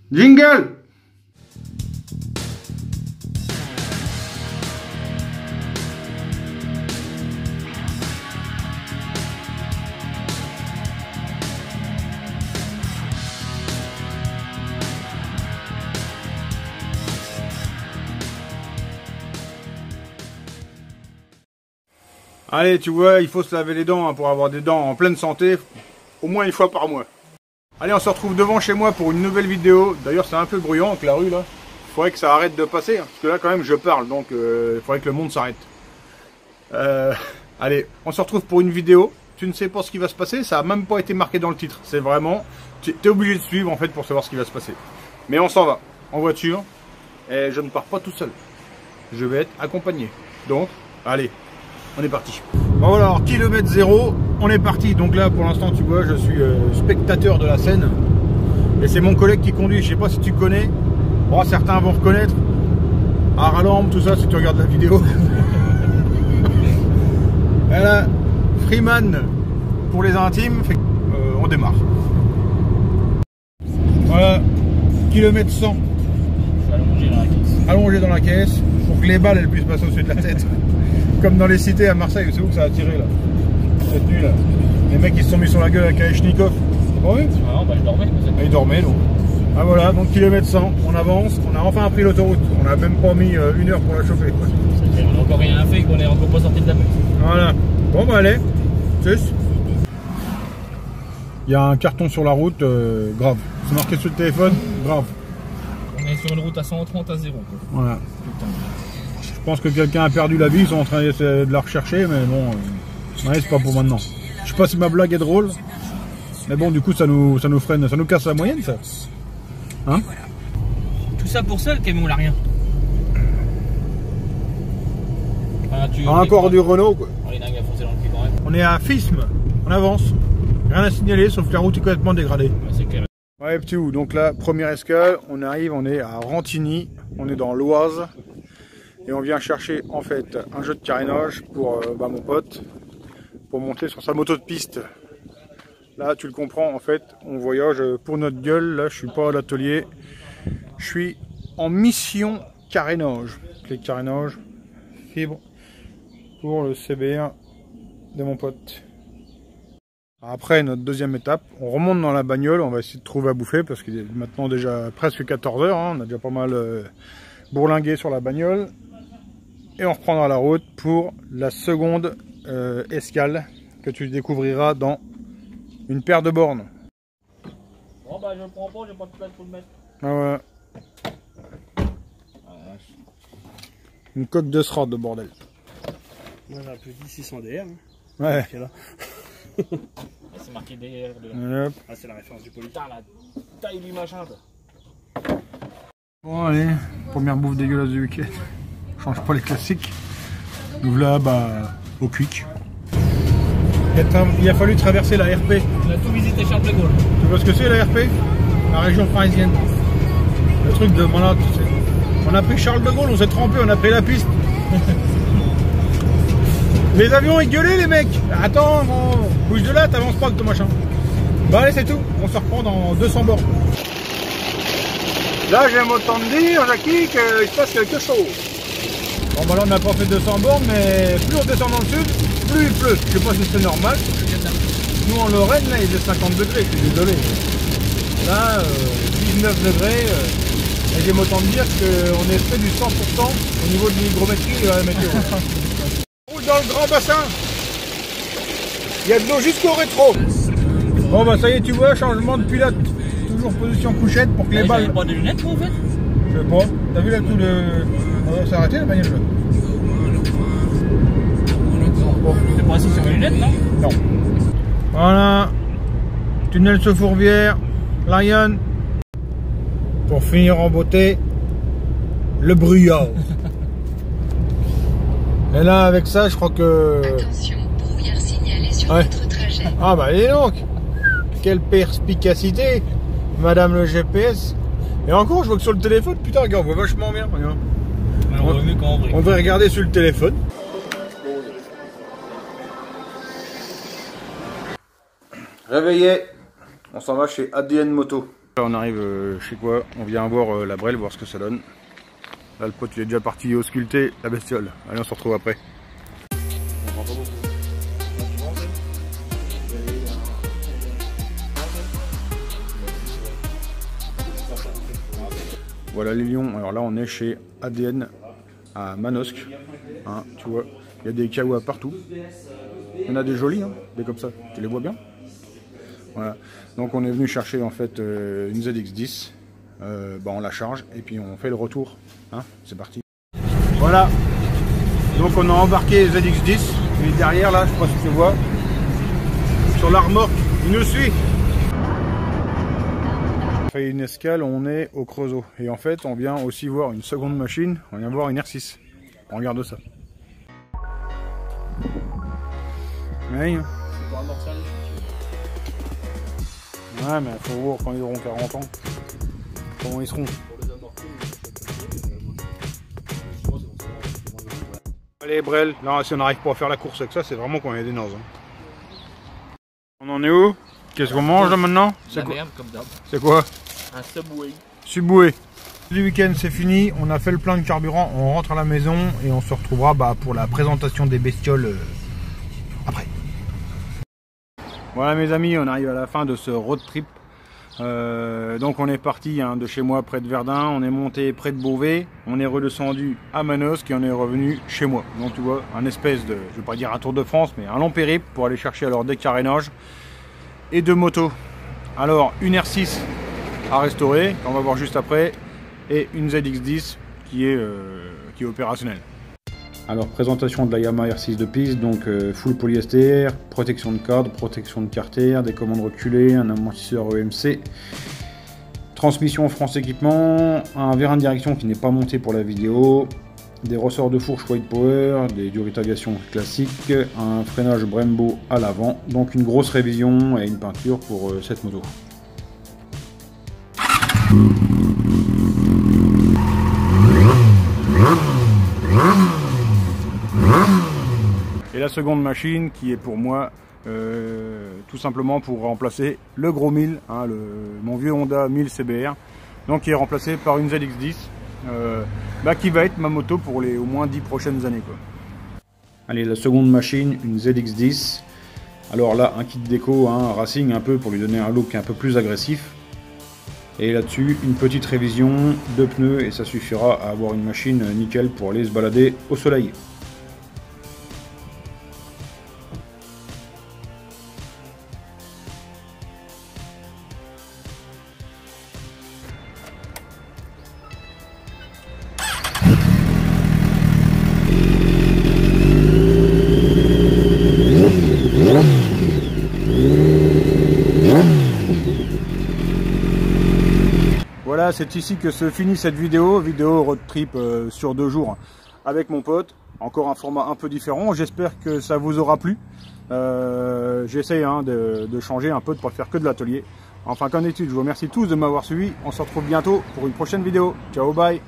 Jingle! Allez, tu vois, il faut se laver les dents hein, pour avoir des dents en pleine santé, au moins une fois par mois. Allez, on se retrouve devant chez moi pour une nouvelle vidéo. D'ailleurs, c'est un peu bruyant avec la rue là. Il faudrait que ça arrête de passer, hein, parce que là quand même je parle, donc il faudrait que le monde s'arrête. Allez, on se retrouve pour une vidéo. Tu ne sais pas ce qui va se passer, ça n'a même pas été marqué dans le titre. C'est vraiment, tu es obligé de suivre en fait pour savoir ce qui va se passer. Mais on s'en va en voiture et je ne pars pas tout seul. Je vais être accompagné. Donc, allez. On est parti. Bon voilà, alors kilomètre zéro, on est parti. Donc là pour l'instant tu vois je suis spectateur de la scène. Et c'est mon collègue qui conduit, je sais pas si tu connais. Bon, certains vont reconnaître. Aralambe, tout ça si tu regardes la vidéo. Voilà, Freeman pour les intimes. On démarre. Voilà, kilomètre 100. Allongé dans la caisse. Allongé dans la caisse pour que les balles elles puissent passer au-dessus de la tête. Comme dans les cités à Marseille, c'est où que ça a tiré là? Cette nuit là. Les mecs ils se sont mis sur la gueule avec Kalachnikov. T'as pas vu? Ah non, bah je dormais. Ils dormaient donc. Ah voilà, donc kilomètre 100, on avance, on a enfin pris l'autoroute. On a même pas mis une heure pour la chauffer. Quoi. On n'a encore rien fait, qu'on est encore pas sorti de la mer. Voilà. Bon bah allez, tchuss. Il y a un carton sur la route, grave. C'est marqué sur le téléphone, grave. On est sur une route à 130 à 0. Quoi. Voilà. Putain. Je pense que quelqu'un a perdu la vie, ils sont en train de la rechercher, mais bon, ouais, c'est pas pour maintenant. Je sais pas si ma blague est drôle, mais bon, du coup, ça nous freine, ça nous casse la moyenne, ça. Hein? Tout ça pour ça, le camion, il a rien. Encore du Renault, quoi. On est dingue à foncer dans le pied quand même. On est à Fismes, on avance. Rien à signaler, sauf que la route est complètement dégradée. Ouais, c'est clair. Ouais, petit où, donc là, première escale, on arrive, on est à Rantigny, on est dans l'Oise. Et on vient chercher en fait un jeu de carénage pour mon pote, pour monter sur sa moto de piste. Là tu le comprends en fait, on voyage pour notre gueule, là je suis pas à l'atelier, je suis en mission carénage. Clé de carénage, fibre pour le CB1 de mon pote. Après notre deuxième étape, on remonte dans la bagnole, on va essayer de trouver à bouffer parce qu'il est maintenant déjà presque 14 h, hein, on a déjà pas mal bourlingué sur la bagnole. Et on reprendra la route pour la seconde escale que tu découvriras dans une paire de bornes. Bon bah je le prends pas, j'ai pas de place pour le mettre. Ah ouais. Une coque de SRAD de bordel. Moi j'ai un peu dit 600 DR. Hein. Ouais. C'est marqué DR de... Ah c'est la référence du poli. Putain la taille du machin toi. Bon allez, première bouffe dégueulasse du week-end. Change pas les classiques. Nous voilà au Quick. Il a fallu traverser la RP. On a tout visité Charles de Gaulle. Tu vois ce que c'est la RP? La région parisienne. Le truc de malade, tu sais. On a pris Charles de Gaulle, on s'est trempé, on a pris la piste. Les avions ils gueulaient les mecs. Attends, bouge de là, t'avances pas avec ton machin. Bah allez c'est tout, on se reprend dans 200 bornes. Là j'aime autant te dire, Jackie, qu'il se passe quelque chose. Bon bah là on n'a pas fait 200 bornes, mais plus on descend dans le sud, plus il pleut. Je sais pas si c'est normal. Nous en Lorraine, là il est 50 degrés, je suis désolé. Là, 19 degrés, et j'aime autant dire qu'on est fait du 100% au niveau de l'hygrométrie de la météo. Roule dans le grand bassin. Il y a de l'eau jusqu'au rétro. Bon bah ça y est, tu vois, changement de pilote. Toujours position couchette pour que les balles... pas de lunettes toi en fait? Je sais pas. T'as vu là tout le... On s'est arrêté la bagnole là. Bon, t'es pas assis sur les lunettes non? Non. Voilà. Tunnel sous Fourvière. Lion. Pour finir en beauté, le brouillard. Et là avec ça je crois que... Attention, brouillard signalé sur votre trajet. Ah bah dis donc. Quelle perspicacité, madame le GPS. Et encore, je vois que sur le téléphone, putain, regarde, on voit vachement bien. Regarde. On va regarder sur le téléphone. Réveillé. On s'en va chez ADN Moto. Là on arrive chez quoi? On vient voir la brelle, voir ce que ça donne. Là le pote il est déjà parti ausculter la bestiole. Allez, on se retrouve après. Voilà les lions. Alors là on est chez ADN à Manosque. Hein, tu vois, il y a des kawas partout. Il y en a des jolis, hein, des comme ça. Tu les vois bien? Voilà. Donc on est venu chercher en fait une ZX10. On la charge et puis on fait le retour. Hein, c'est parti. Voilà. Donc on a embarqué ZX10. Il est derrière là, je sais pas si tu vois. Sur la remorque, il nous suit. On fait une escale, on est au Creusot. Et en fait, on vient aussi voir une seconde machine. On vient voir une R6. On regarde ça. Ouais. Ouais, mais il faut voir quand ils auront 40 ans. Comment ils seront. Allez, Brel, là, si on n'arrive pas à faire la course avec ça, c'est vraiment qu'on est des nazes. Hein. On en est où? Qu'est-ce qu'on mange là maintenant? C'est quoi? C'est quoi? Un Subway. Subway. Le week-end c'est fini, on a fait le plein de carburant, on rentre à la maison et on se retrouvera pour la présentation des bestioles après. Voilà mes amis, on arrive à la fin de ce road trip. Donc on est parti de chez moi près de Verdun, on est monté près de Beauvais, on est redescendu à Manosque et on est revenu chez moi. Donc tu vois, un espèce de, je vais pas dire un tour de France, mais un long périple pour aller chercher alors des carénages et deux motos. Alors une R6 à restaurer, qu'on va voir juste après, et une ZX10 qui est opérationnelle. Alors présentation de la Yamaha R6 de piste, donc full polyester, protection de cadre, protection de carter, des commandes reculées, un amortisseur EMC, transmission France équipement, un vérin de direction qui n'est pas monté pour la vidéo, des ressorts de fourche White Power, des durites aviation classiques, un freinage Brembo à l'avant, donc une grosse révision et une peinture pour cette moto. Et la seconde machine qui est pour moi tout simplement pour remplacer le gros 1000, hein, mon vieux Honda 1000 CBR, donc qui est remplacé par une ZX10 qui va être ma moto pour les au moins 10 prochaines années quoi. Allez, la seconde machine, une ZX10. Alors là un kit déco, hein, racing un peu pour lui donner un look un peu plus agressif. Et là-dessus une petite révision, 2 pneus et ça suffira à avoir une machine nickel pour aller se balader au soleil. Voilà, c'est ici que se finit cette vidéo road trip sur 2 jours avec mon pote. Encore un format un peu différent, j'espère que ça vous aura plu. J'essaye de changer un peu, de ne pas faire que de l'atelier. Enfin qu'en est-il, je vous remercie tous de m'avoir suivi. On se retrouve bientôt pour une prochaine vidéo. Ciao, bye.